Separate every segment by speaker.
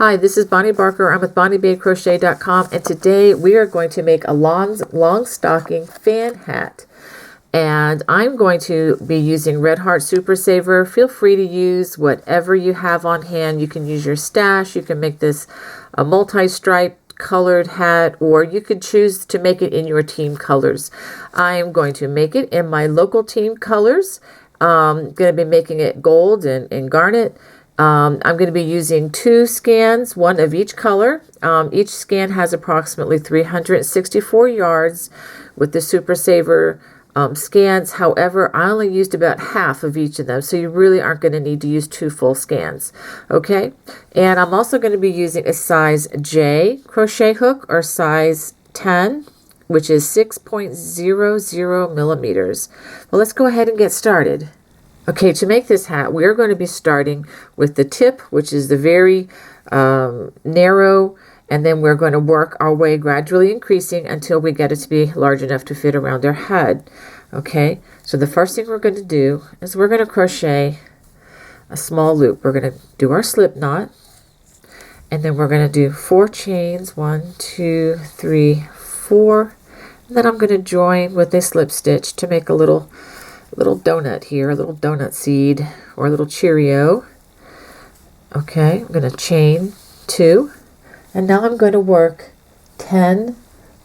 Speaker 1: Hi, this is Bonnie Barker. I'm with BonnieBabeCrochet.com, and today we are going to make a Longstocking fan hat. And I'm going to be using Red Heart Super Saver. Feel free to use whatever you have on hand. You can use your stash. You can make this a multi-striped colored hat, or you could choose to make it in your team colors. I am going to make it in my local team colors. I'm going to be making it gold and garnet. I'm going to be using 2 scans, one of each color. Each scan has approximately 364 yards with the Super Saver scans. However, I only used about half of each of them, so you really aren't going to need to use 2 full scans. Okay, and I'm also going to be using a size J crochet hook, or size 10, which is 6.00 millimeters. Well, let's go ahead and get started. Okay, to make this hat, we're going to be starting with the tip, which is the very narrow, and then we're going to work our way gradually increasing until we get it to be large enough to fit around our head. Okay, so the first thing we're going to do is we're going to crochet a small loop. We're going to do our slip knot, and then we're going to do 4 chains, 1, 2, 3, 4, and then I'm going to join with a slip stitch to make a little donut here, a little donut seed, or a little Cheerio. Okay, I'm going to chain 2, and now I'm going to work 10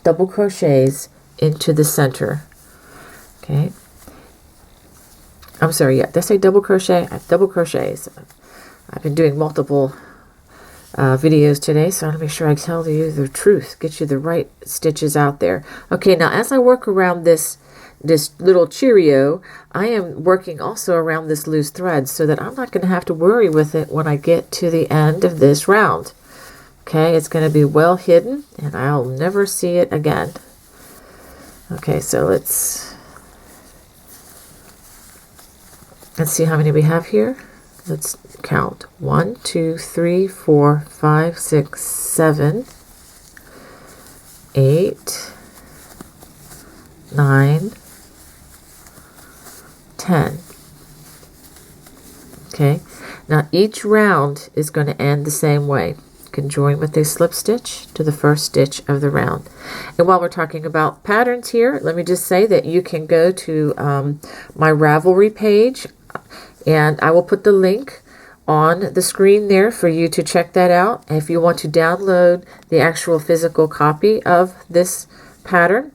Speaker 1: double crochets into the center. Okay, I'm sorry, yeah, did I say double crochet? Double crochets. I've been doing multiple videos today, so I want to make sure I tell you the truth, get you the right stitches out there. Okay, now as I work around this little Cheerio, I am working also around this loose thread so that I'm not going to have to worry with it when I get to the end of this round. Okay, it's going to be well hidden and I'll never see it again. Okay, so let's see how many we have here. Let's count. 1, 2, 3, 4, 5, 6, 7, 8, 9, 10. Okay, now each round is going to end the same way. You can join with a slip stitch to the first stitch of the round. And while we're talking about patterns here, let me just say that you can go to my Ravelry page, and I will put the link on the screen there for you to check that out. And if you want to download the actual physical copy of this pattern,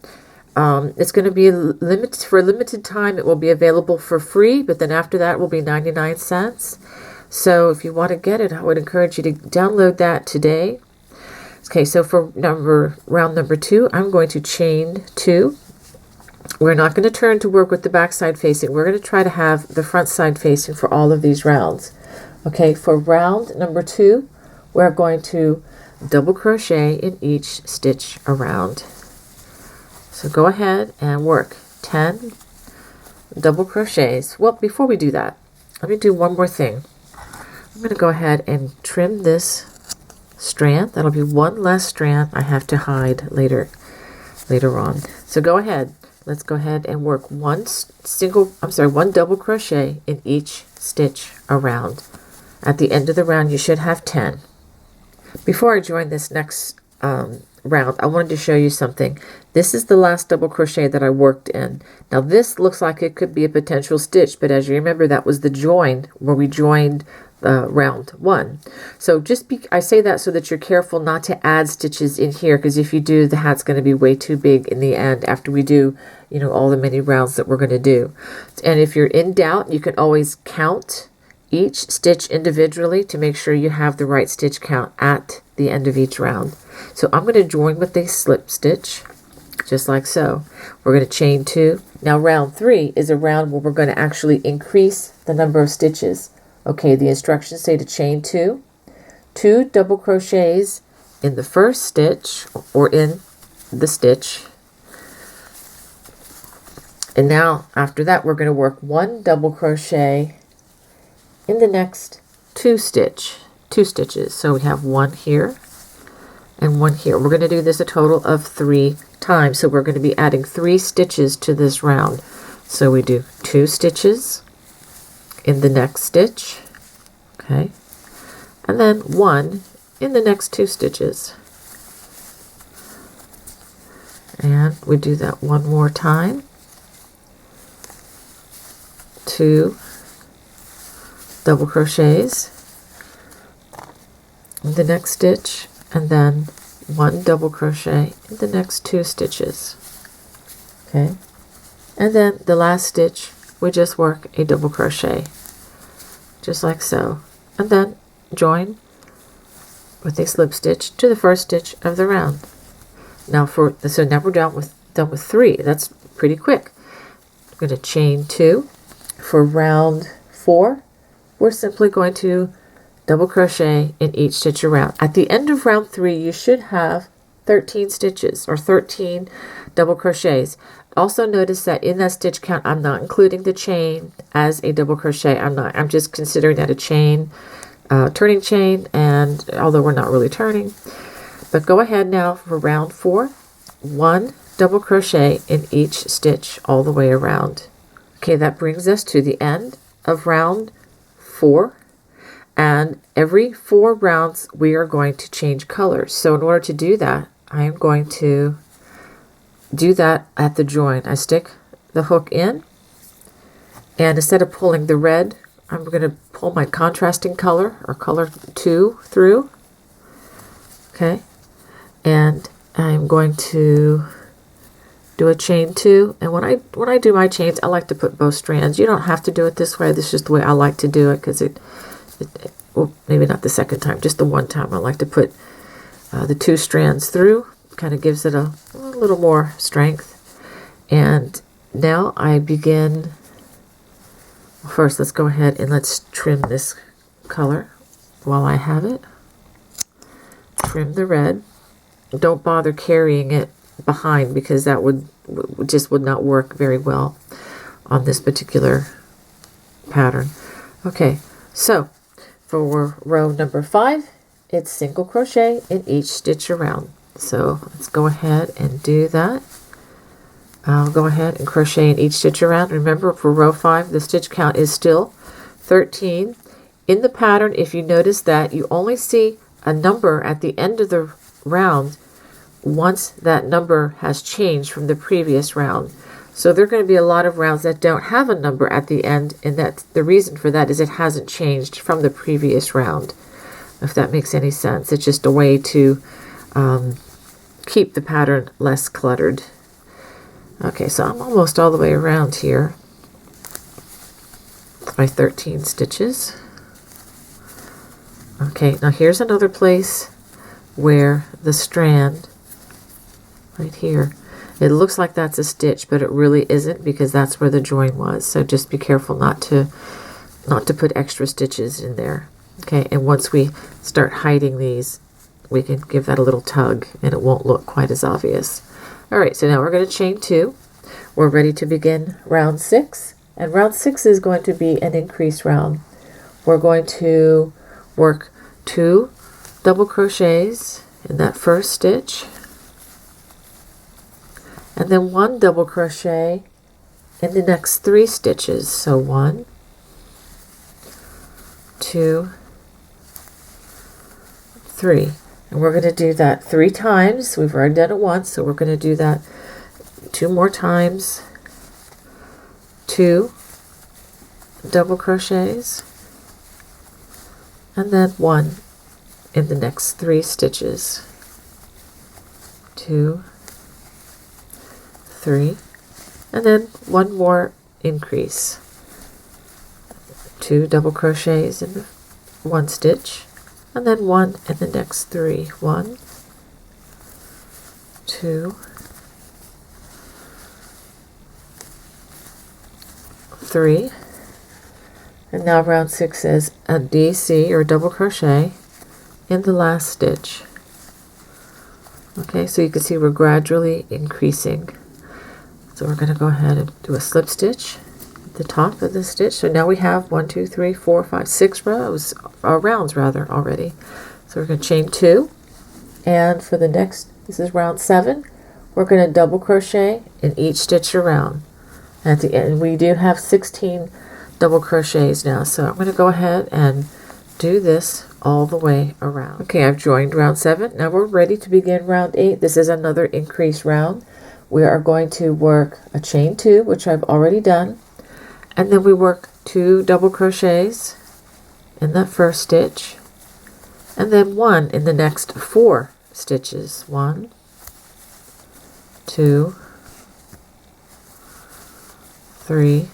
Speaker 1: it's going to be for a limited time. It will be available for free, but then after that it will be 99 cents. So if you want to get it, I would encourage you to download that today. Okay, so for round number 2, I'm going to chain 2. We're not going to turn to work with the back side facing. We're going to try to have the front side facing for all of these rounds. Okay, for round number 2, we're going to double crochet in each stitch around. So go ahead and work 10 double crochets. Well, before we do that, let me do one more thing. I'm going to go ahead and trim this strand. That'll be one less strand I have to hide later on. So go ahead. Let's go ahead and work one double crochet in each stitch around. At the end of the round, you should have 10. Before I join this next round, I wanted to show you something. This is the last double crochet that I worked in. Now this looks like it could be a potential stitch, but as you remember, that was the join where we joined round 1. So I say that so that you're careful not to add stitches in here, because if you do, the hat's going to be way too big in the end after we do, all the many rounds that we're going to do. And if you're in doubt, you can always count each stitch individually to make sure you have the right stitch count at the end of each round. So I'm going to join with a slip stitch, just like so. We're going to chain 2. Now round 3 is a round where we're going to actually increase the number of stitches. Okay, the instructions say to chain 2 double crochets in the first stitch, or in the stitch. And now after that, we're going to work 1 double crochet in the next 2 stitches. So we have 1 here and 1 here. We're going to do this a total of 3 times. So we're going to be adding 3 stitches to this round. So we do 2 stitches in the next stitch, okay, and then 1 in the next 2 stitches. And we do that one more time. 2 double crochets in the next stitch, and then 1 double crochet in the next 2 stitches. Okay, and then the last stitch we just work a double crochet, just like so, and then join with a slip stitch to the first stitch of the round. Now so now we're done with 3. That's pretty quick. I'm going to chain 2. For round 4, we're simply going to double crochet in each stitch around. At the end of round 3, you should have 13 stitches or 13 double crochets. Also notice that in that stitch count, I'm not including the chain as a double crochet. I'm just considering that a chain, turning chain, and although we're not really turning. But go ahead now for round 4, 1 double crochet in each stitch all the way around. Okay, that brings us to the end of round 4, and every 4 rounds we are going to change colors. So in order to do that, I am going to do that at the join. I stick the hook in, and instead of pulling the red, I'm going to pull my contrasting color, or color 2, through. Okay, and I'm going to do a chain 2, and when I do my chains, I like to put both strands. You don't have to do it this way. This is just the way I like to do it, because well, maybe not the second time, just the one time I like to put the 2 strands through. Kind of gives it a little more strength. And now I begin. Well, first, let's go ahead and let's trim this color while I have it. Trim the red. Don't bother carrying it behind, because that would not work very well on this particular pattern. Okay, so for row number 5, it's single crochet in each stitch around. So let's go ahead and do that. I'll go ahead and crochet in each stitch around. Remember, for row 5, the stitch count is still 13. In the pattern, if you notice that you only see a number at the end of the round once that number has changed from the previous round. So there are going to be a lot of rounds that don't have a number at the end, and that the reason for that is it hasn't changed from the previous round, if that makes any sense. It's just a way to keep the pattern less cluttered. Okay, so I'm almost all the way around here. My 13 stitches. Okay, now here's another place where the strand, right here, it looks like that's a stitch, but it really isn't, because that's where the join was. So just be careful not to put extra stitches in there. Okay, and once we start hiding these, we can give that a little tug and it won't look quite as obvious. Alright, so now we're going to chain 2. We're ready to begin round 6, and round 6 is going to be an increase round. We're going to work 2 double crochets in that first stitch, and then 1 double crochet in the next 3 stitches. So 1, 2, 3. And we're going to do that 3 times. We've already done it once, so we're going to do that 2 more times. 2 double crochets, and then 1 in the next 3 stitches. 2, 3, and then 1 more increase. 2 double crochets in the 1 stitch, and then 1 in the next 3. 1, 2, 3, and now round 6 is a DC, or double crochet, in the last stitch. Okay, so you can see we're gradually increasing. So we're going to go ahead and do a slip stitch at the top of the stitch. So now we have 1, 2, 3, 4, 5, 6 rows, or rounds rather, already. So we're going to chain 2, and for the next, this is round 7, we're going to double crochet in each stitch around. At the end, we do have 16 double crochets now, so I'm going to go ahead and do this all the way around. Okay, I've joined round 7. Now we're ready to begin round 8. This is another increase round. We are going to work a chain 2, which I've already done, and then we work 2 double crochets in that first stitch, and then 1 in the next 4 stitches. 1, 2, 3,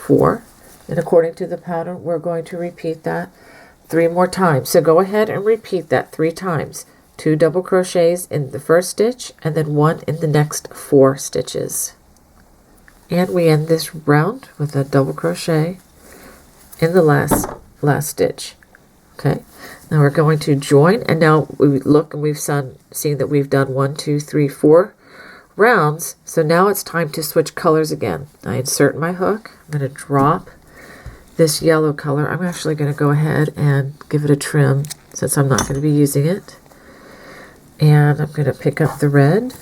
Speaker 1: 4. And according to the pattern, we're going to repeat that 3 more times. So go ahead and repeat that 3 times. 2 double crochets in the first stitch, and then 1 in the next 4 stitches. And we end this round with a double crochet in the last stitch. Okay, now we're going to join, and now we look and we've seen that we've done 1, 2, 3, 4 rounds. So now it's time to switch colors again. I insert my hook. I'm going to drop this yellow color. I'm actually going to go ahead and give it a trim since I'm not going to be using it. And I'm going to pick up the red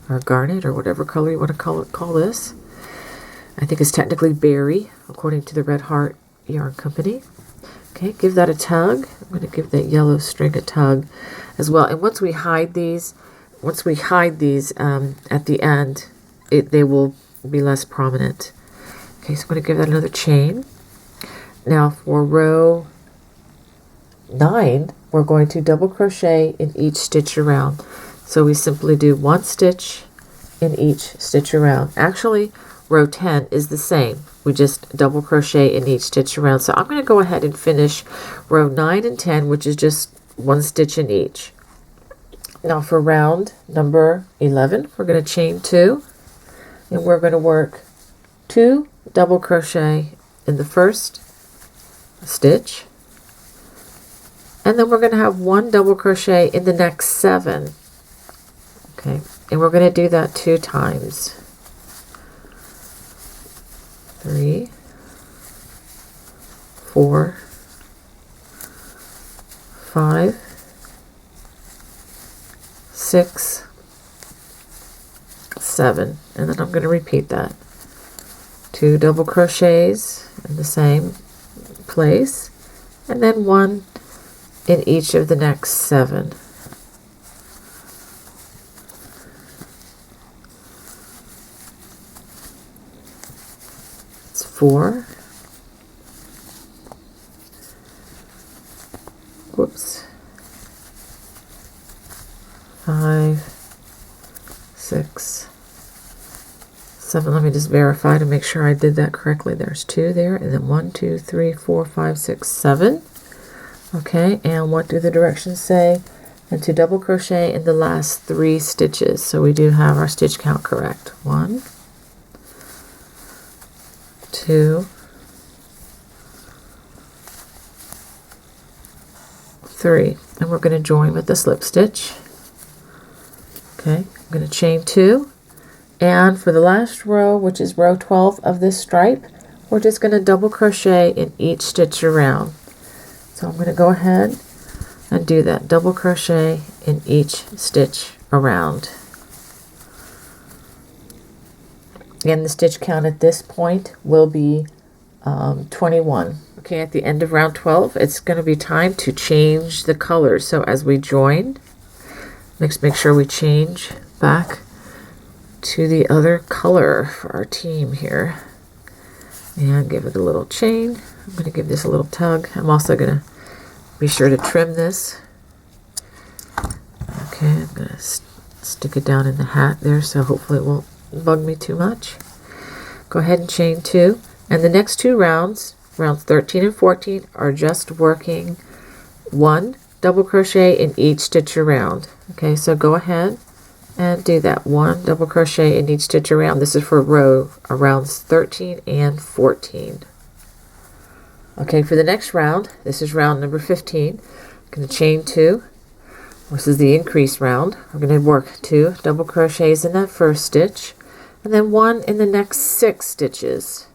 Speaker 1: or garnet or whatever color you want to call this. I think it's technically berry according to the Red Heart Yarn Company. Okay, give that a tug. I'm going to give that yellow string a tug as well. And once we hide these at the end, they will be less prominent. Okay, so I'm going to give that another chain. Now for row 9, we're going to double crochet in each stitch around. So we simply do 1 stitch in each stitch around. Actually, row 10 is the same. We just double crochet in each stitch around. So I'm going to go ahead and finish row 9 and 10, which is just 1 stitch in each. Now for round number 11, we're going to chain 2, and we're going to work 2 double crochet in the first stitch, and then we're going to have 1 double crochet in the next 7. Okay, and we're going to do that 2 times. 3, 4, 5, 6, 7, and then I'm going to repeat that. 2 double crochets in the same place, and then 1 in each of the next 7. It's 4. Whoops. 5, 6, 7. Let me just verify to make sure I did that correctly. There's 2 there, and then 1, 2, 3, 4, 5, 6, 7. Okay, and what do the directions say? And to double crochet in the last 3 stitches. So we do have our stitch count correct. 1, 2, 3, and we're going to join with the slip stitch. Okay, I'm going to chain 2, and for the last row, which is row 12 of this stripe, we're just going to double crochet in each stitch around. So I'm going to go ahead and do that double crochet in each stitch around. Again, the stitch count at this point will be 21. Okay, at the end of round 12, it's going to be time to change the colors. So as we join, let's make sure we change back to the other color for our team here. And give it a little chain. I'm going to give this a little tug. I'm also going to be sure to trim this. Okay, I'm going to stick it down in the hat there, so hopefully it won't bug me too much. Go ahead and chain 2. And the next 2 rounds, rounds 13 and 14, are just working 1 double crochet in each stitch around. Okay, so go ahead and do that 1 double crochet in each stitch around. This is for rounds 13 and 14. Okay, for the next round, this is round number 15. I'm going to chain 2. This is the increase round. We're going to work 2 double crochets in that first stitch, and then 1 in the next 6 stitches.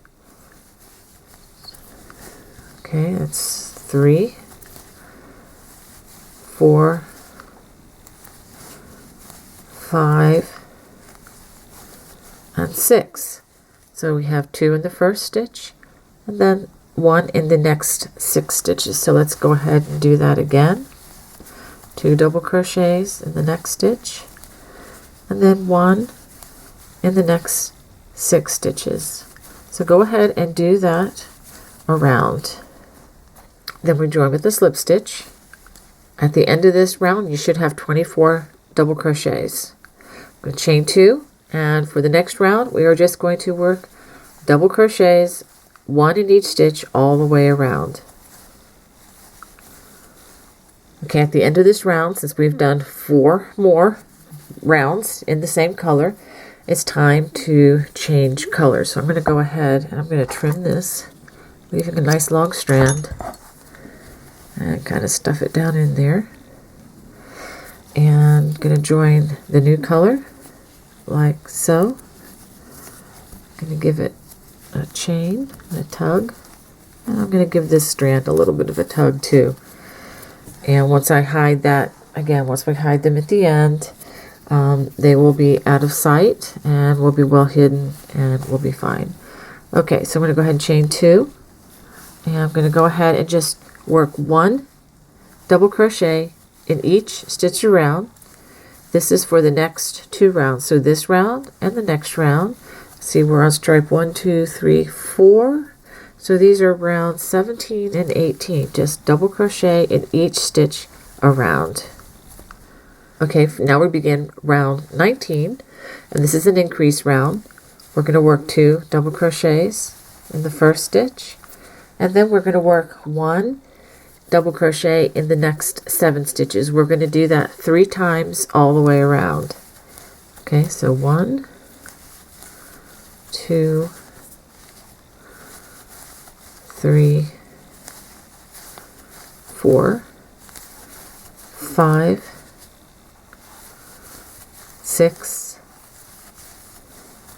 Speaker 1: Okay, that's 3, 4, 5, and 6. So we have 2 in the first stitch, and then one in the next 6 stitches. So let's go ahead and do that again. 2 double crochets in the next stitch, and then 1 in the next 6 stitches. So go ahead and do that around. Then we join with the slip stitch. At the end of this round, you should have 24 double crochets. I'm going to chain 2, and for the next round, we are just going to work double crochets, 1 in each stitch all the way around. Okay, at the end of this round, since we've done 4 more rounds in the same color, it's time to change colors. So I'm going to go ahead and I'm going to trim this, leaving a nice long strand, and kind of stuff it down in there. And I'm going to join the new color like so. I'm going to give it a chain and a tug, and I'm going to give this strand a little bit of a tug too. And once I hide that, again, once we hide them at the end, they will be out of sight and will be well hidden and will be fine. Okay, so I'm going to go ahead and chain 2, and I'm going to go ahead and just work 1 double crochet in each stitch around. This is for the next 2 rounds, so this round and the next round. See, we're on stripe 1, 2, 3, 4. So these are rounds 17 and 18. Just double crochet in each stitch around. Okay, now we begin round 19, and this is an increase round. We're going to work 2 double crochets in the first stitch, and then we're going to work 1 double crochet in the next 7 stitches. We're going to do that 3 times all the way around. Okay, so 1, 2, 3, 4, 5, 6,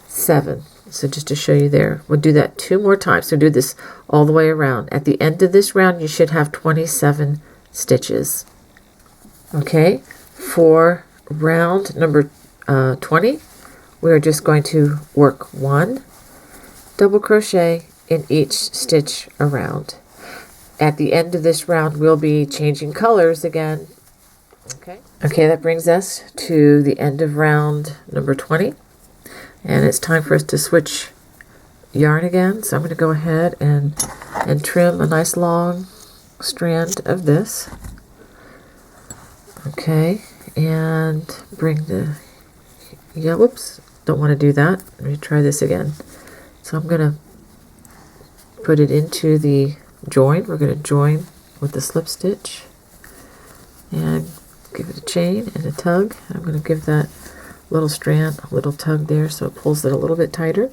Speaker 1: 7. So just to show you there, we'll do that 2 more times. So do this all the way around. At the end of this round, you should have 27 stitches. Okay, for round number 20, we are just going to work 1 double crochet in each stitch around. At the end of this round, we'll be changing colors again. Okay, that brings us to the end of round number 20, and it's time for us to switch yarn again. So I'm going to go ahead and trim a nice long strand of this. Okay, and bring the, yeah, whoops, don't want to do that. Let me try this again. So I'm going to put it into the join. We're going to join with the slip stitch and give it a chain and a tug. I'm going to give that little strand a little tug there so it pulls it a little bit tighter.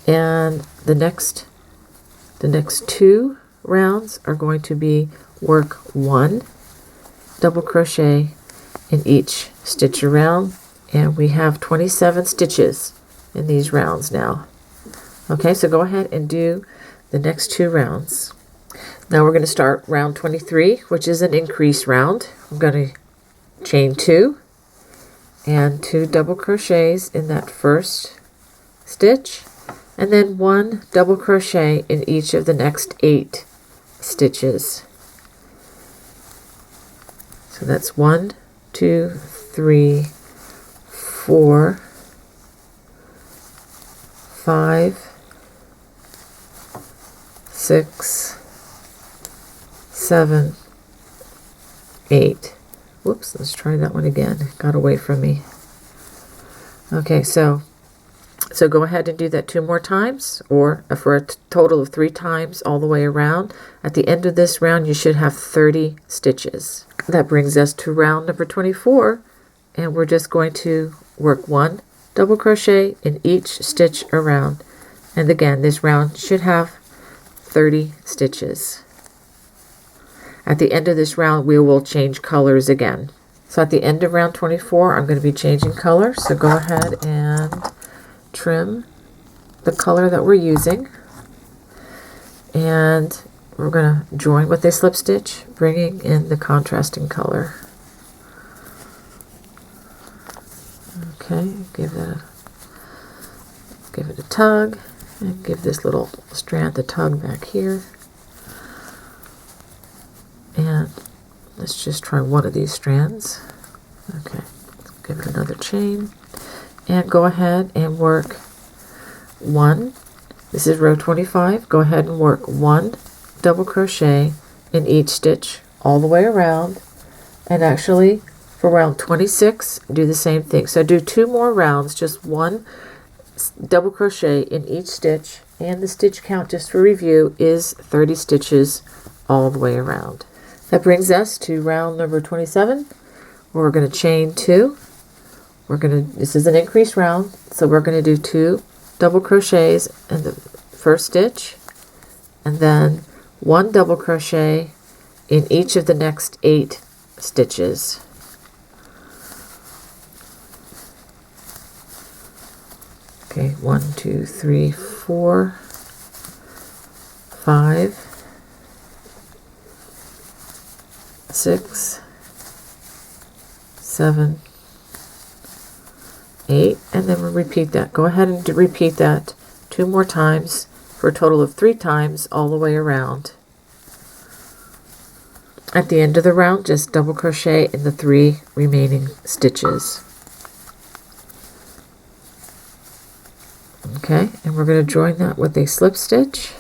Speaker 1: And the next 2 rounds are going to be work 1 double crochet in each stitch around, and we have 27 stitches in these rounds now. Okay, so go ahead and do the next 2 rounds. Now we're going to start round 23, which is an increase round. I'm going to chain 2 and 2 double crochets in that first stitch, and then 1 double crochet in each of the next 8 stitches. So that's 1, 2, 3, 4, 5, 6, 7, 8. Whoops, let's try that one again. It got away from me. Okay, so go ahead and do that 2 more times, or for a total of 3 times all the way around. At the end of this round, you should have 30 stitches. That brings us to round number 24, and we're just going to work 1 double crochet in each stitch around. And again, this round should have 30 stitches. At the end of this round, we will change colors again. So at the end of round 24, I'm going to be changing color. So go ahead and trim the color that we're using. And we're going to join with a slip stitch, bringing in the contrasting color. Okay, give it a tug, And give this little strand a tug back here. And let's just try one of these strands. Okay, let's give it another chain. And go ahead and work one. This is row 25. Go ahead and work one double crochet in each stitch all the way around. And actually, for round 26, do the same thing. So do 2 more rounds, just one double crochet in each stitch. And the stitch count, just for review, is 30 stitches all the way around. That brings us to round number 27. We're going to chain 2. This is an increased round, so we're going to do 2 double crochets in the first stitch, and then 1 double crochet in each of the next 8 stitches. Okay, 1, 2, 3, 4, 5, 6, 7, 8, and then we'll repeat that. Go ahead and repeat that 2 more times for a total of 3 times all the way around. At the end of the round, just double crochet in the 3 remaining stitches. Okay, and we're going to join that with a slip stitch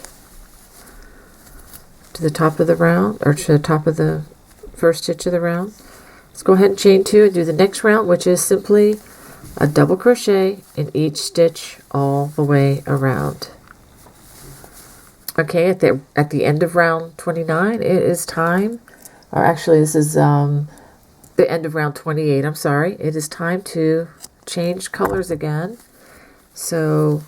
Speaker 1: to the top of the round, or to the top of the first stitch of the round. Let's go ahead and chain 2 and do the next round, which is simply a double crochet in each stitch all the way around. Okay, at the end of round 29, it is time, or actually this is the end of round 28, I'm sorry. It is time to change colors again. So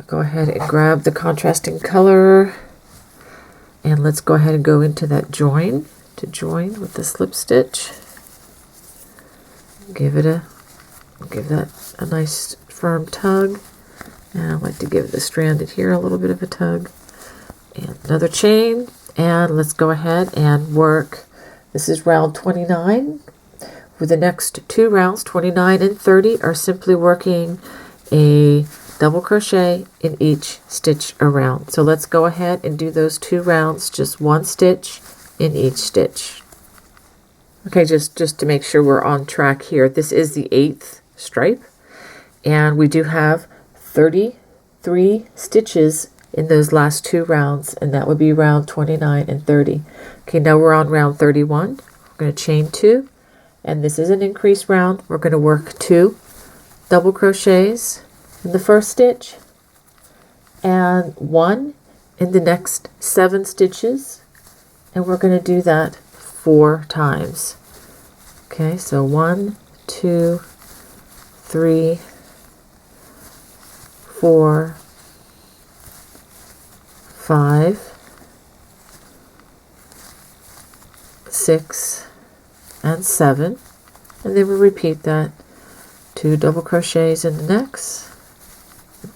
Speaker 1: I'll go ahead and grab the contrasting color, and let's go ahead and go into that join, to join with the slip stitch. Give that a nice firm tug, and I like to give the stranded here a little bit of a tug, and another chain, and let's go ahead and work. This is round 29. For the next 2 rounds, 29 and 30, are simply working a double crochet in each stitch around. So let's go ahead and do those 2 rounds, just 1 stitch in each stitch. Okay, just to make sure we're on track here, this is the 8th stripe, and we do have 33 stitches in those last 2 rounds, and that would be round 29 and 30. Okay, now we're on round 31. We're going to chain 2, and this is an increased round. We're going to work 2 double crochets in the first stitch and 1 in the next 7 stitches, and we're going to do that 4 times. Okay, so 1, 2, 3, 4, 5, 6, and 7, and then we'll repeat that. 2 double crochets in the next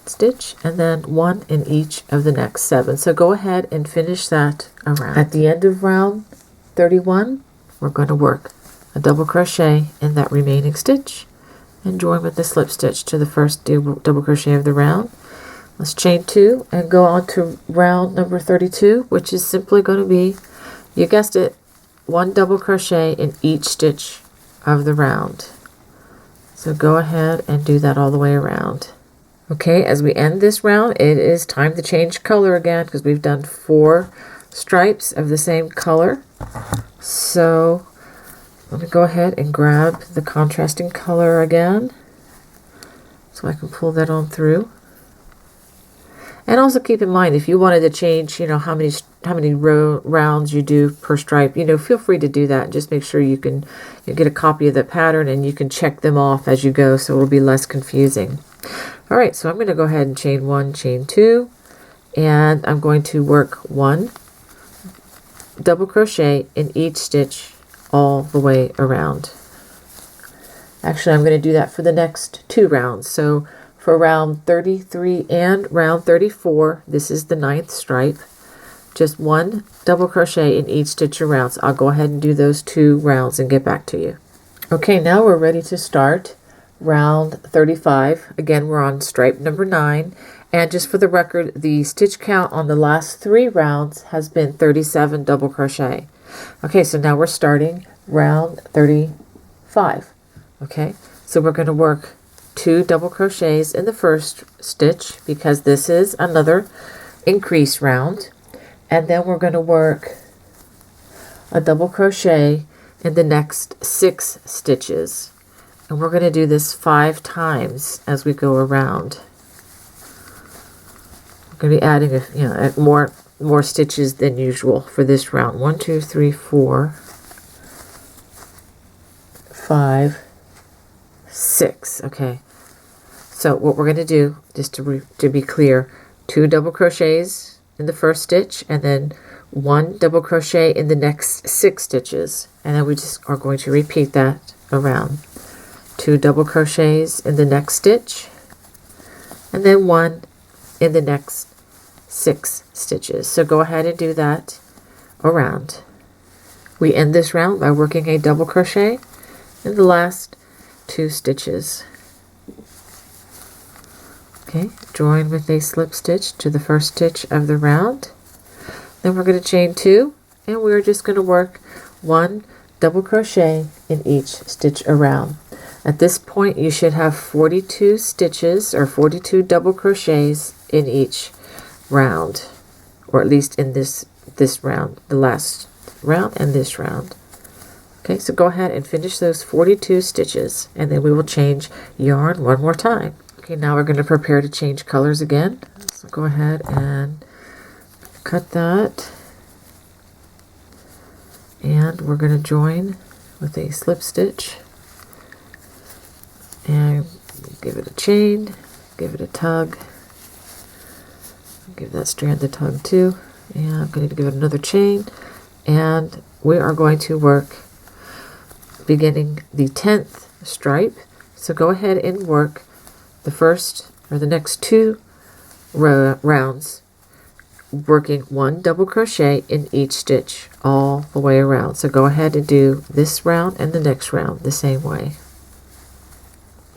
Speaker 1: stitch, and then 1 in each of the next 7. So go ahead and finish that around. At the end of round 31, we're going to work a double crochet in that remaining stitch and join with the slip stitch to the first double crochet of the round. Let's chain 2 and go on to round number 32, which is simply going to be, you guessed it, 1 double crochet in each stitch of the round. So go ahead and do that all the way around. Okay, as we end this round, it is time to change color again, because we've done 4 stripes of the same color. So let me go ahead and grab the contrasting color again, so I can pull that on through. And also keep in mind, if you wanted to change, how many rounds you do per stripe, feel free to do that. Just make sure you get a copy of the pattern, and you can check them off as you go, so it'll be less confusing. All right, so I'm going to go ahead and chain 1, chain 2, and I'm going to work 1 double crochet in each stitch all the way around. Actually, I'm going to do that for the next 2 rounds. So for round 33 and round 34, this is the 9th stripe, just 1 double crochet in each stitch around. So I'll go ahead and do those 2 rounds and get back to you. Okay, now we're ready to start round 35. Again, we're on stripe number 9, And just for the record, the stitch count on the last 3 rounds has been 37 double crochet. Okay, so now we're starting round 35. Okay, so we're going to work 2 double crochets in the first stitch because this is another increase round. And then we're going to work a double crochet in the next 6 stitches. And we're going to do this 5 times as we go around. We're going to be adding more stitches than usual for this round. 1, 2, 3, 4, 5, 6. Okay. So what we're going to do, just to be clear, 2 double crochets in the first stitch, and then 1 double crochet in the next 6 stitches, and then we just are going to repeat that around. 2 double crochets in the next stitch, and then 1 in the next 6 stitches. So go ahead and do that around. We end this round by working a double crochet in the last 2 stitches. Okay, join with a slip stitch to the first stitch of the round. Then we're going to chain 2, and we're just going to work 1 double crochet in each stitch around. At this point you should have 42 stitches or 42 double crochets in each round, or at least in this round, the last round and this round. Okay, so go ahead and finish those 42 stitches, and then we will change yarn one more time. Okay, now we're going to prepare to change colors again. So go ahead and cut that, and we're going to join with a slip stitch and give it a chain, give it a tug, give that strand a tug too, and I'm going to give it another chain, and we are going to work beginning the 10th stripe. So go ahead and work the first or the next 2 rounds, working 1 double crochet in each stitch all the way around. So go ahead and do this round and the next round the same way.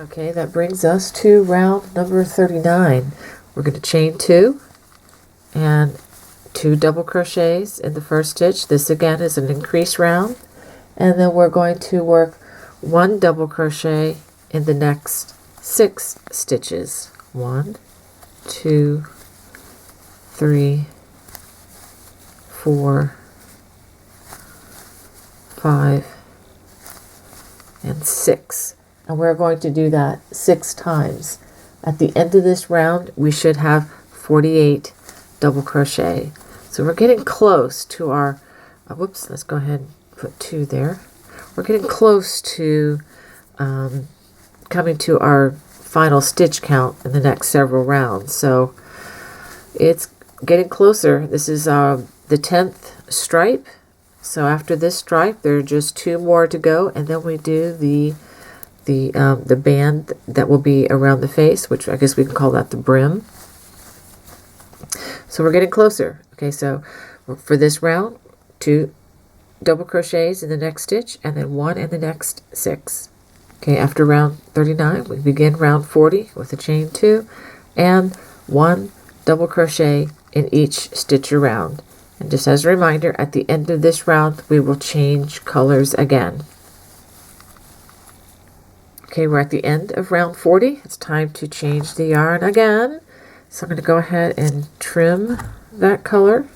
Speaker 1: Okay, that brings us to round number 39. We're going to chain 2 and 2 double crochets in the first stitch. This again is an increase round, and then we're going to work 1 double crochet in the next 6 stitches. 1, 2, 3, 4, 5, and 6. And we're going to do that 6 times. At the end of this round, we should have 48 double crochet. So we're getting close to our, whoops, let's go ahead and put 2 there. We're getting close to coming to our final stitch count in the next several rounds. So it's getting closer. This is the 10th stripe. So after this stripe, there are just 2 more to go, and then we do the band that will be around the face, which I guess we can call that the brim. So we're getting closer. Okay, so for this round, 2 double crochets in the next stitch, and then 1 in the next 6. Okay, after round 39, we begin round 40 with a chain 2 and 1 double crochet in each stitch around. And just as a reminder, at the end of this round, we will change colors again. Okay, we're at the end of round 40. It's time to change the yarn again. So I'm going to go ahead and trim that color.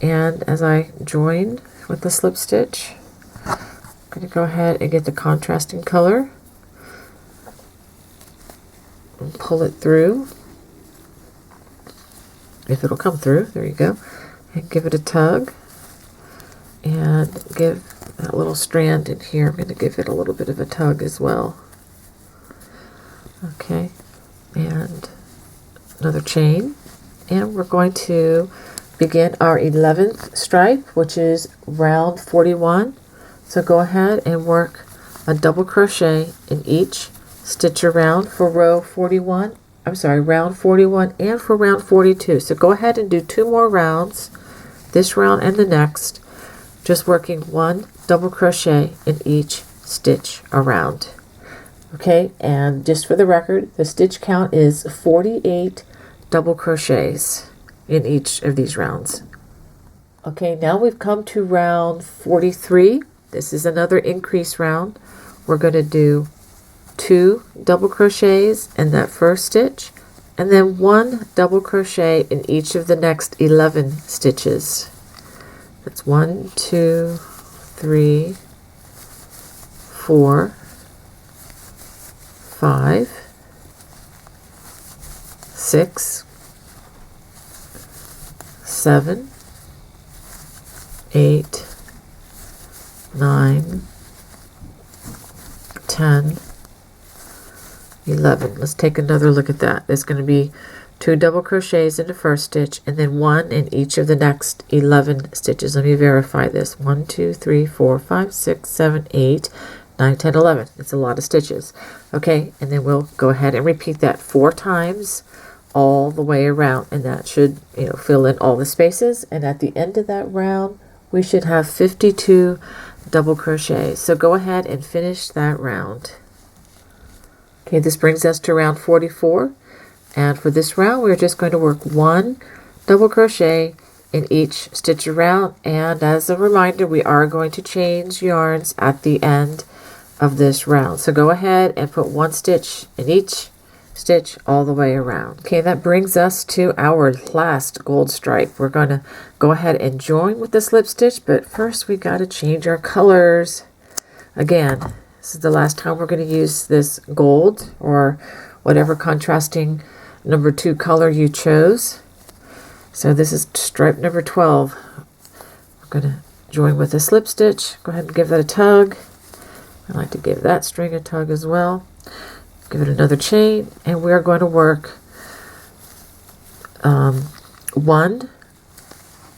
Speaker 1: And as I join with the slip stitch, I'm going to go ahead and get the contrasting color and pull it through. If it'll come through, there you go. And give it a tug. And give that little strand in here, I'm going to give it a little bit of a tug as well. Okay, and another chain, and we're going to begin our 11th stripe, which is round 41. So go ahead and work a double crochet in each stitch around for round 41 and for round 42. So go ahead and do 2 more rounds, this round and the next, just working 1 double crochet in each stitch around. Okay, and just for the record, the stitch count is 48 double crochets in each of these rounds. Okay, now we've come to round 43. This is another increase round. We're going to do 2 double crochets in that first stitch, and then 1 double crochet in each of the next 11 stitches. That's 1, 2, 3, 4, 5, 6, 7, 8, 9, 10, 11. Let's take another look at that. There's going to be 2 double crochets in the first stitch and then 1 in each of the next 11 stitches. Let me verify this. 1, 2, 3, 4, 5, 6, 7, 8, 9, 10, 11. It's a lot of stitches. Okay, and then we'll go ahead and repeat that 4 times all the way around, and that should, fill in all the spaces. And at the end of that round, we should have 52 double crochets. So go ahead and finish that round. Okay, this brings us to round 44. And for this round, we're just going to work 1 double crochet in each stitch around. And as a reminder, we are going to change yarns at the end of this round. So go ahead and put 1 stitch in each stitch all the way around. Okay, that brings us to our last gold stripe. We're going to go ahead and join with the slip stitch, but first we got to change our colors. Again, this is the last time we're going to use this gold or whatever contrasting number 2 color you chose. So this is stripe number 12. We're going to join with a slip stitch. Go ahead and give that a tug. I like to give that string a tug as well. Give it another chain, and we are going to work 1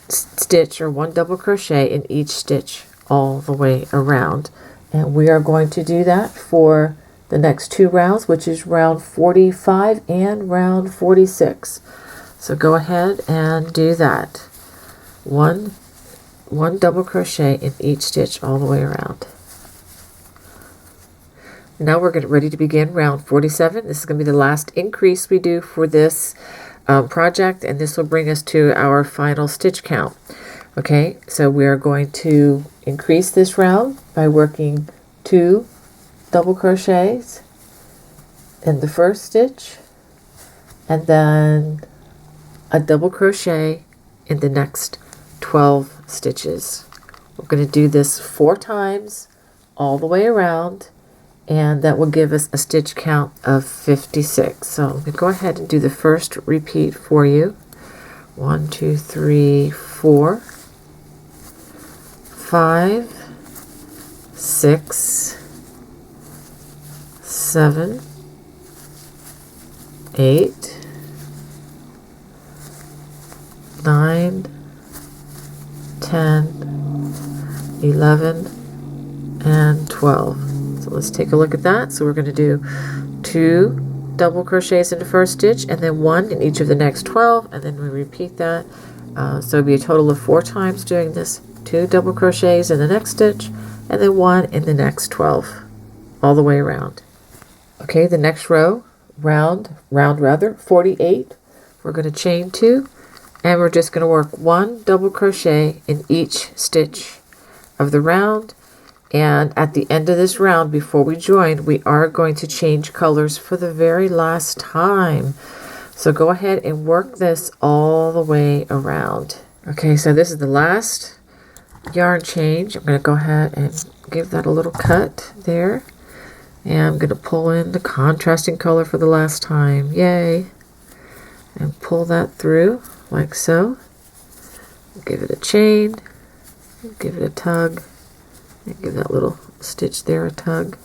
Speaker 1: stitch or 1 double crochet in each stitch all the way around. And we are going to do that for the next 2 rounds, which is round 45 and round 46. So go ahead and do that. One double crochet in each stitch all the way around. Now we're ready to begin round 47. This is going to be the last increase we do for this project, and this will bring us to our final stitch count. Okay, so we are going to increase this round by working 2 double crochets in the first stitch and then a double crochet in the next 12 stitches. We're going to do this 4 times all the way around, and that will give us a stitch count of 56. So I'm going to go ahead and do the first repeat for you. 1, 2, 3, 4, 5, 6, 7, 8, 9, 10, 11, and 12. So let's take a look at that. So we're going to do 2 double crochets in the first stitch and then 1 in each of the next 12, and then we repeat that. So it'll be a total of 4 times doing this. 2 double crochets in the next stitch and then 1 in the next 12 all the way around. Okay, the next round 48, we're going to chain 2, and we're just going to work 1 double crochet in each stitch of the round. And at the end of this round, before we join, we are going to change colors for the very last time. So go ahead and work this all the way around. Okay, so this is the last yarn change. I'm going to go ahead and give that a little cut there. And I'm going to pull in the contrasting color for the last time. Yay! And pull that through like so. Give it a chain. Give it a tug. And give that little stitch there a tug.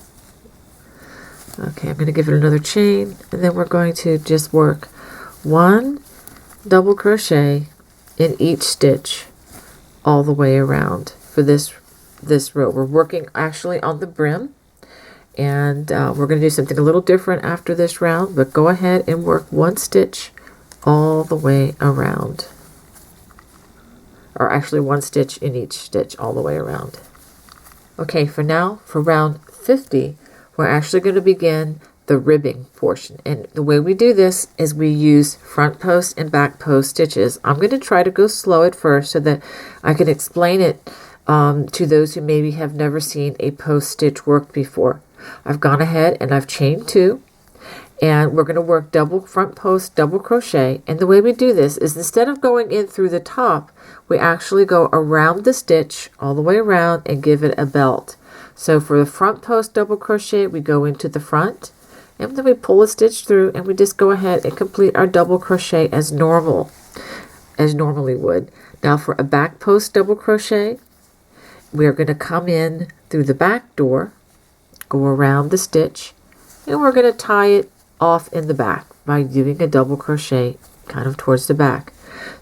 Speaker 1: Okay, I'm going to give it another chain, and then we're going to just work 1 double crochet in each stitch all the way around for this row. We're working actually on the brim, and we're going to do something a little different after this round, but go ahead and work 1 stitch all the way around, or actually 1 stitch in each stitch all the way around. Okay, for now, for round 50, we're actually going to begin the ribbing portion. And the way we do this is we use front post and back post stitches. I'm going to try to go slow at first so that I can explain it to those who maybe have never seen a post stitch work before. I've gone ahead and I've chained 2, and we're going to work double front post double crochet. And the way we do this is, instead of going in through the top, we actually go around the stitch all the way around and give it a belt. So for the front post double crochet, we go into the front, and then we pull a stitch through, and we just go ahead and complete our double crochet as normally would. Now for a back post double crochet, we are going to come in through the back door, go around the stitch, and we're going to tie it off in the back by doing a double crochet kind of towards the back.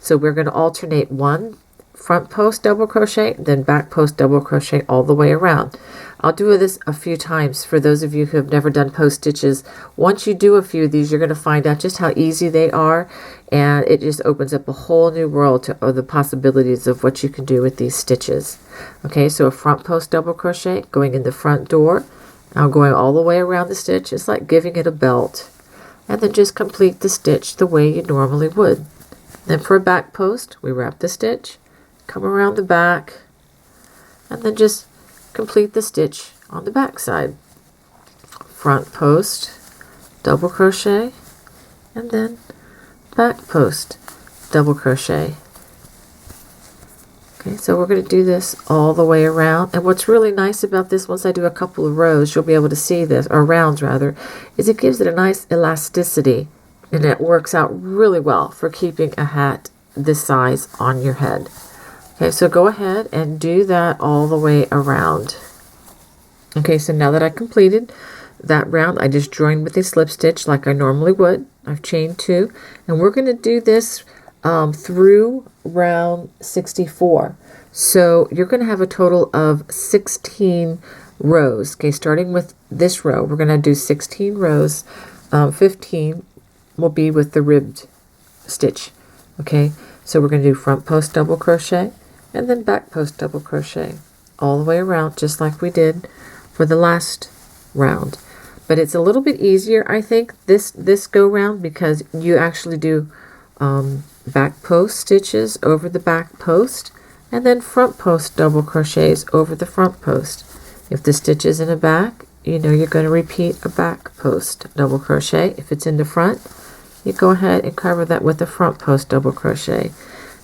Speaker 1: So we're going to alternate one front post double crochet, then back post double crochet all the way around. I'll do this a few times for those of you who have never done post stitches. Once you do a few of these, you're going to find out just how easy they are, and it just opens up a whole new world of the possibilities of what you can do with these stitches. Okay, so a front post double crochet going in the front door. Now going all the way around the stitch. It's like giving it a belt. And then just complete the stitch the way you normally would. Then for a back post, we wrap the stitch, come around the back, and then just complete the stitch on the back side. Front post, double crochet, and then back post, double crochet. Okay, so we're going to do this all the way around. And what's really nice about this, once I do a couple of rows, you'll be able to see this, or rounds rather, is it gives it a nice elasticity, and it works out really well for keeping a hat this size on your head. Okay, so go ahead and do that all the way around. Okay, so now that I completed that round, I just joined with a slip stitch like I normally would. I've chained 2, and we're going to do this through round 64. So you're going to have a total of 16 rows. Okay, starting with this row, we're going to do 16 rows. 15 will be with the ribbed stitch. Okay, so we're going to do front post double crochet and then back post double crochet all the way around, just like we did for the last round. But it's a little bit easier, I think, this go round, because you actually do back post stitches over the back post, and then front post double crochets over the front post. If the stitch is in the back, you know you're going to repeat a back post double crochet. If it's in the front, you go ahead and cover that with a front post double crochet.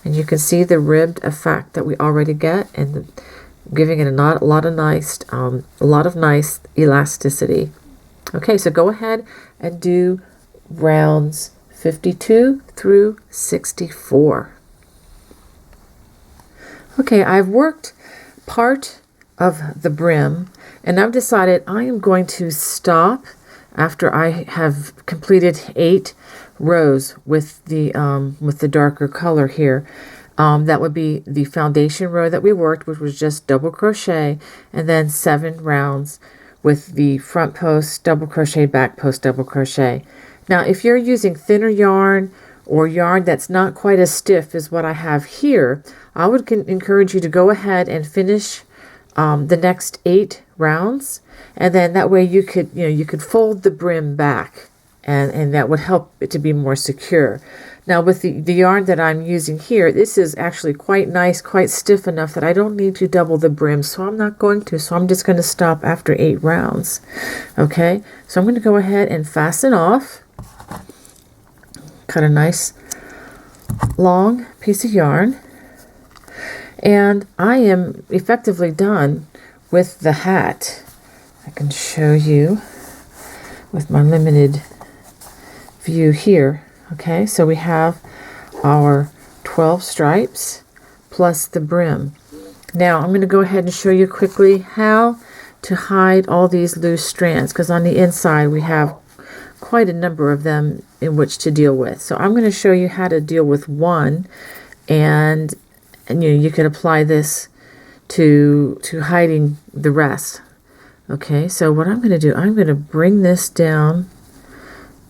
Speaker 1: And you can see the ribbed effect that we already get, and giving it a lot of nice elasticity. Okay, so go ahead and do rounds 52 through 64. Okay, I've worked part of the brim, and I've decided I am going to stop after I have completed 8 rows with the darker color here. That would be the foundation row that we worked, which was just double crochet, and then 7 rounds with the front post double crochet, back post double crochet. Now, if you're using thinner yarn or yarn that's not quite as stiff as what I have here, I would encourage you to go ahead and finish the next 8 rounds, and then that way you could fold the brim back, and that would help it to be more secure. Now with the yarn that I'm using here, this is actually quite nice, quite stiff enough that I don't need to double the brim, so I'm not going to. So I'm just going to stop after 8 rounds. Okay, so I'm going to go ahead and fasten off. Cut a nice long piece of yarn, and I am effectively done with the hat. I can show you with my limited view here. Okay, so we have our 12 stripes plus the brim. Now I'm going to go ahead and show you quickly how to hide all these loose strands, because on the inside we have quite a number of them in which to deal with. So I'm going to show you how to deal with one, and you can apply this to hiding the rest. Okay, so what I'm going to do, I'm going to bring this down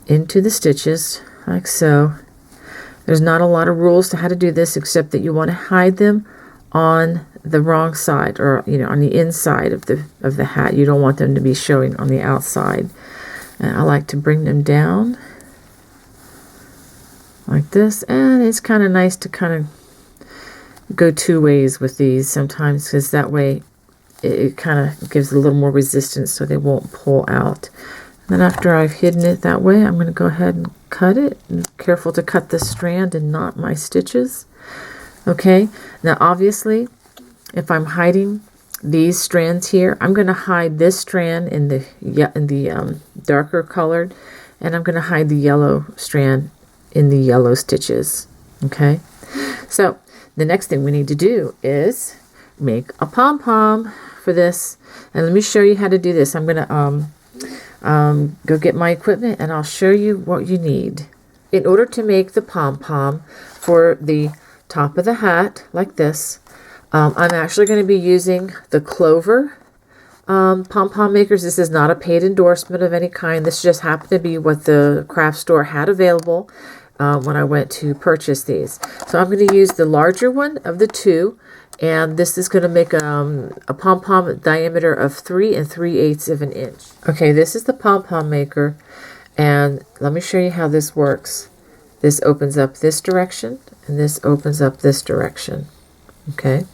Speaker 1: into the stitches like so. There's not a lot of rules to how to do this, except that you want to hide them on the wrong side, or on the inside of the hat. You don't want them to be showing on the outside. And I like to bring them down like this, and it's kind of nice to kind of go two ways with these sometimes, because that way it kind of gives a little more resistance so they won't pull out. And then after I've hidden it that way, I'm going to go ahead and cut it. And careful to cut the strand and not my stitches. Okay, now obviously if I'm hiding these strands here, I'm going to hide this strand in the darker colored, and I'm going to hide the yellow strand in the yellow stitches. Okay, so the next thing we need to do is make a pom-pom for this, and let me show you how to do this. I'm going to go get my equipment, and I'll show you what you need. In order to make the pom-pom for the top of the hat like this, I'm actually going to be using the Clover pom-pom makers. This is not a paid endorsement of any kind. This just happened to be what the craft store had available when I went to purchase these. So I'm going to use the larger one of the two, and this is going to make a pom-pom diameter of 3 3/8 of an inch. Okay, this is the pom-pom maker, and let me show you how this works. This opens up this direction, and this opens up this direction. Okay,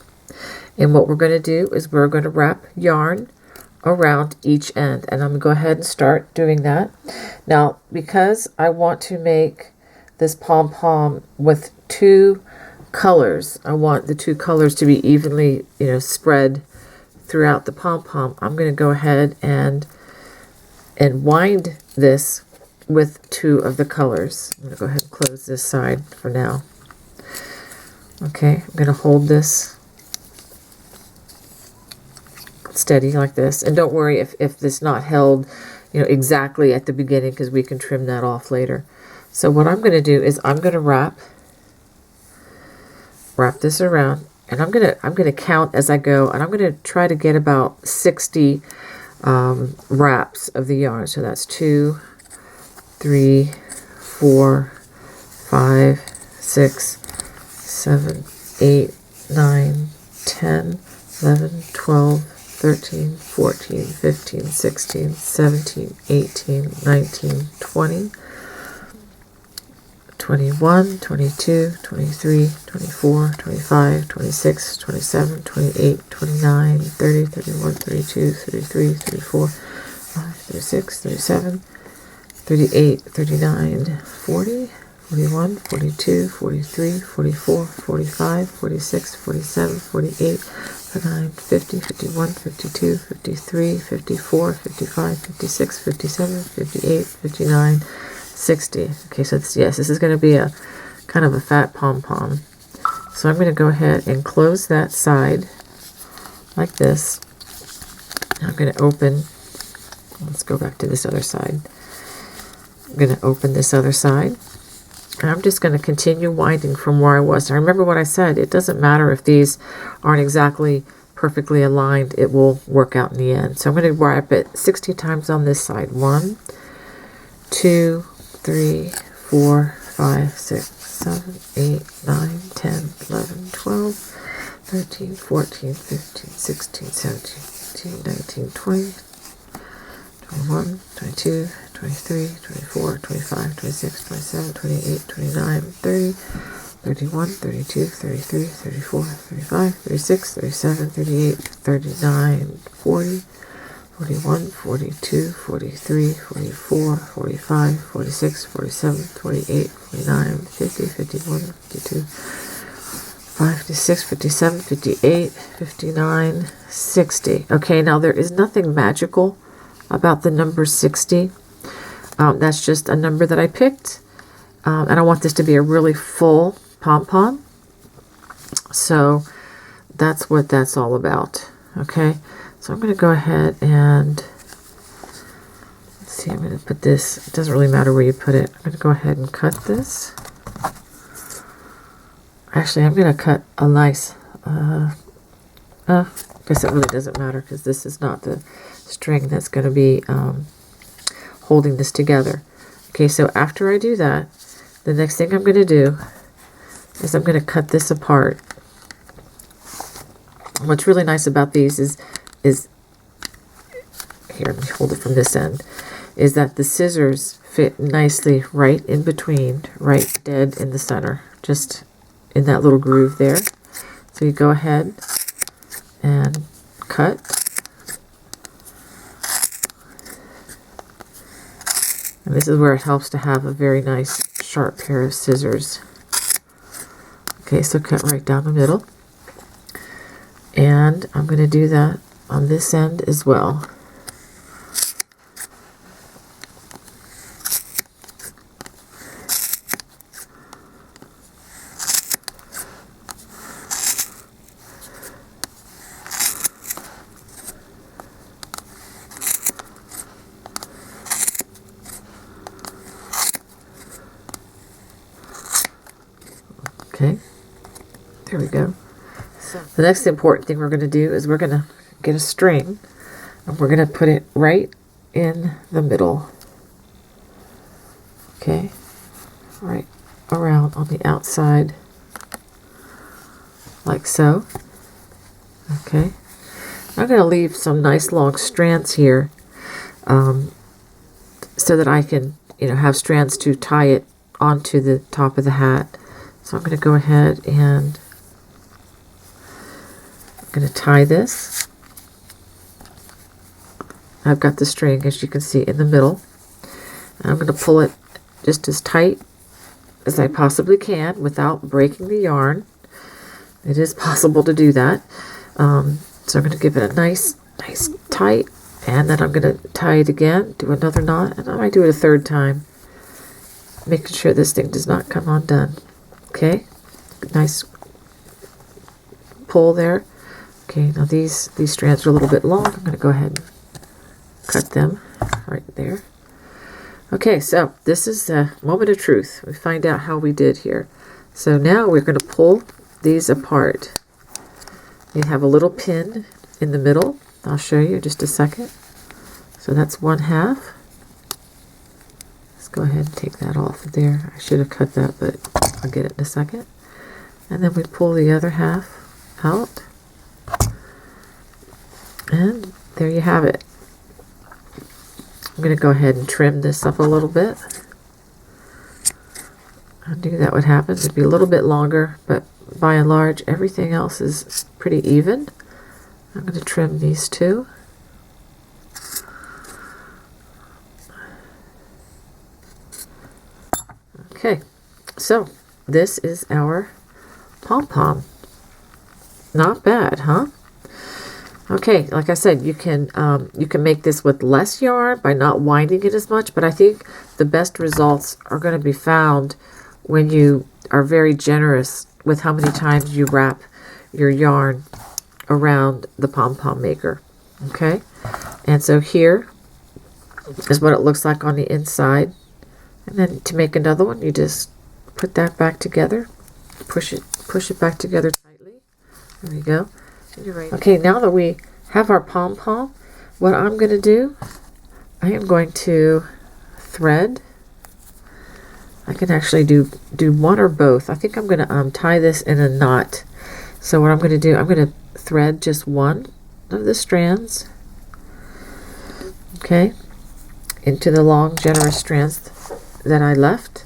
Speaker 1: and what we're going to do is we're going to wrap yarn around each end, and I'm going to go ahead and start doing that. Now, because I want to make this pom-pom with two colors, I want the two colors to be evenly, spread throughout the pom-pom. I'm going to go ahead and wind this with two of the colors. I'm going to go ahead and close this side for now. Okay, I'm going to hold this steady like this, and don't worry if it's not held exactly at the beginning, because we can trim that off later. So what I'm going to do is I'm going to wrap this around, and I'm going to count as I go, and I'm going to try to get about 60 wraps of the yarn. So that's 2, 3, 4, 5, 6, 7, 8, 9, 10, 11, 12, 13, 14, 15, 16, 17, 18, 19, 20, 21, 22, 23, 24, 25, 26, 27, 28, 29, 30, 31, 32, 33, 34, 36, 37, 38, 39, 40, 41, 42, 43, 44, 45, 46, 47, 48, 49, 50, 51, 52, 53, 54, 55, 56, 57, 58, 59, 60. Okay, so yes, this is going to be a kind of a fat pom-pom. So I'm going to go ahead and close that side like this. I'm going to open, let's go back to this other side. I'm going to open this other side, and I'm just going to continue winding from where I was. Now remember what I said, it doesn't matter if these aren't exactly perfectly aligned, it will work out in the end. So I'm going to wrap it 60 times on this side. 1, 2, 3, 4, 5, 6, 7, 8, 9, 10, 11, 12, 13, 14, 15, 16, 17, 18, 19, 20, 21, 22, 23, 24, 25, 26, 27, 28, 29, 30, 31, 32, 33, 34, 35, 36, 37, 38, 39, 40, 41, 42, 43, 44, 45, 46, 47, 48, 49, 50, 51, 52, 56, 57, 58, 59, 60. Okay, now there is nothing magical about the number 60. That's just a number that I picked, and I want this to be a really full pom-pom. So that's what that's all about. Okay, so I'm going to go ahead and let's see, I'm going to put this, it doesn't really matter where you put it. I'm going to go ahead and cut this. Actually, I'm going to cut a nice, I guess it really doesn't matter, because this is not the string that's going to be holding this together. Okay, so after I do that, the next thing I'm going to do is I'm going to cut this apart. What's really nice about these is here, let me hold it from this end. is that the scissors fit nicely right in between, right dead in the center, just in that little groove there. So you go ahead and cut. And this is where it helps to have a very nice sharp pair of scissors. Okay, so cut right down the middle. And I'm going to do that on this end as well. Okay, there we go. So the next important thing we're going to do is we're going to get a string and we're going to put it right in the middle. Okay, right around on the outside like so. Okay, I'm going to leave some nice long strands here so that I can, have strands to tie it onto the top of the hat. So I'm going to go ahead and I'm going to tie this. I've got the string, as you can see, in the middle. And I'm going to pull it just as tight as I possibly can without breaking the yarn. It is possible to do that. So I'm going to give it a nice tight, and then I'm going to tie it again, do another knot, and I might do it a third time, making sure this thing does not come undone. Okay, nice pull there. Okay, now these strands are a little bit long. I'm going to go ahead and cut them right there. Okay, so this is the moment of truth. We find out how we did here. So now we're going to pull these apart. You have a little pin in the middle. I'll show you in just a second. So that's 1/2. Let's go ahead and take that off of there. I should have cut that, but I'll get it in a second. And then we pull the other half out. And there you have it. I'm going to go ahead and trim this up a little bit. I knew that would happen. It'd be a little bit longer, but by and large, everything else is pretty even. I'm going to trim these two. Okay, so this is our Pom Pom. Not bad, huh? Okay, like I said, you can make this with less yarn by not winding it as much, but I think the best results are going to be found when you are very generous with how many times you wrap your yarn around the Pom Pom maker. Okay, and so here is what it looks like on the inside. And then to make another one, you just put that back together, push it back together tightly. There you go. And you're ready. Okay, now that we have our Pom Pom, what I'm going to do, I am going to thread. I can actually do one or both. I think I'm going to tie this in a knot. So what I'm going to do, I'm going to thread just one of the strands, okay, into the long, generous strands that I left,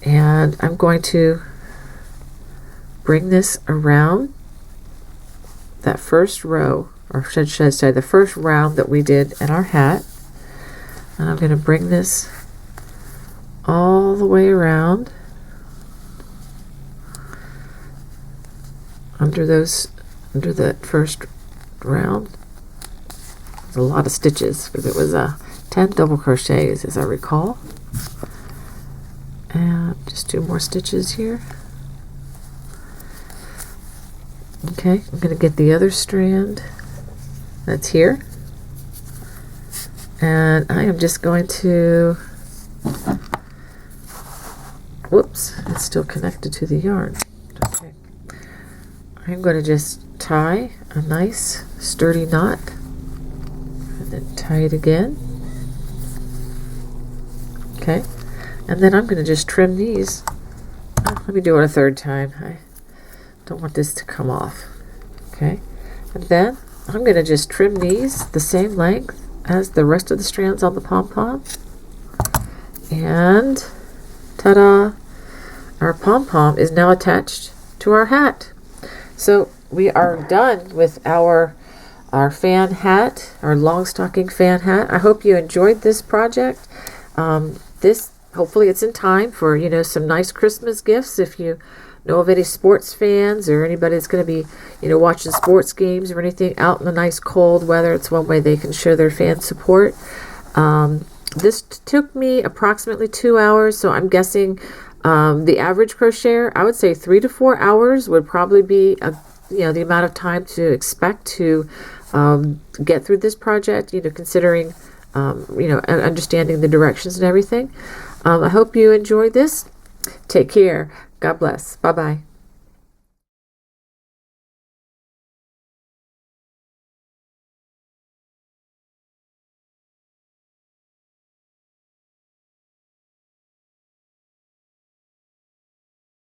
Speaker 1: and I'm going to bring this around that first row, or should I say the first round that we did in our hat, and I'm going to bring this all the way around under that first round. There's a lot of stitches because it was 10 double crochets, as I recall. And just 2 more stitches here. Okay, I'm going to get the other strand that's here, and I am just going to, whoops, it's still connected to the yarn. Okay, I'm going to just tie a nice sturdy knot and then tie it again. Okay, and then I'm going to just trim these. Let me do it a third time. I don't want this to come off. Okay, and then I'm going to just trim these the same length as the rest of the strands on the Pom Pom. And ta-da! Our Pom Pom is now attached to our hat. So we are done with our fan hat, our Longstocking fan hat. I hope you enjoyed this project. Hopefully it's in time for, some nice Christmas gifts. If you know of any sports fans or anybody that's going to be, watching sports games or anything out in the nice cold weather, it's one way they can show their fan support. This took me approximately 2 hours, so I'm guessing the average crocheter, I would say 3 to 4 hours would probably be the amount of time to expect to get through this project, considering understanding the directions and everything. I hope you enjoyed this. Take care. God bless. Bye-bye.